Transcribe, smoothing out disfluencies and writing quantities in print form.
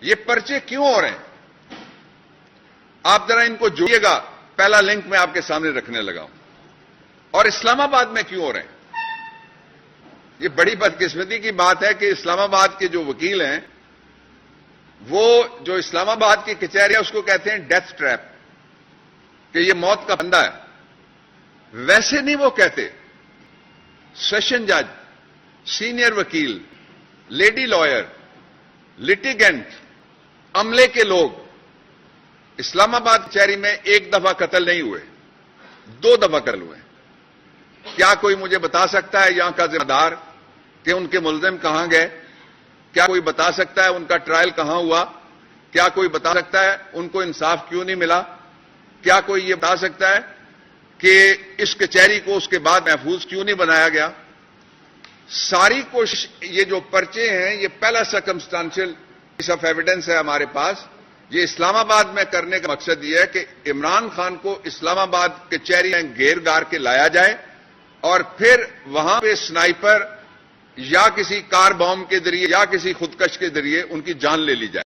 یہ پرچے کیوں ہو رہے ہیں؟ آپ ذرا ان کو جوڑیے گا. پہلا لنک میں آپ کے سامنے رکھنے لگا ہوں. اور اسلام آباد میں کیوں ہو رہے ہیں؟ یہ بڑی بدقسمتی کی بات ہے کہ اسلام آباد کے جو وکیل ہیں وہ جو اسلام آباد کی کچہری ہے اس کو کہتے ہیں ڈیتھ ٹریپ، کہ یہ موت کا بندہ ہے. ویسے نہیں وہ کہتے. سیشن جج، سینئر وکیل، لیڈی لائر، لٹیگنٹ، عملے کے لوگ اسلام آباد کچہری میں ایک دفعہ قتل نہیں ہوئے، 2 دفعہ قتل ہوئے. کیا کوئی مجھے بتا سکتا ہے یہاں کا ذمہ دار کہ ان کے ملزم کہاں گئے؟ کیا کوئی بتا سکتا ہے ان کا ٹرائل کہاں ہوا؟ کیا کوئی بتا سکتا ہے ان کو انصاف کیوں نہیں ملا؟ کیا کوئی یہ بتا سکتا ہے کہ اس کچہری کو اس کے بعد محفوظ کیوں نہیں بنایا گیا؟ ساری کوشش، یہ جو پرچے ہیں یہ پہلا سرکمسٹانشل پیس آف ایویڈنس ہے ہمارے پاس. یہ اسلام آباد میں کرنے کا مقصد یہ ہے کہ عمران خان کو اسلام آباد کچہری میں گھیر گار کے لایا جائے اور پھر وہاں پہ سنائپر یا کسی کار بام کے ذریعے یا کسی خودکش کے ذریعے ان کی جان لے لی جائے.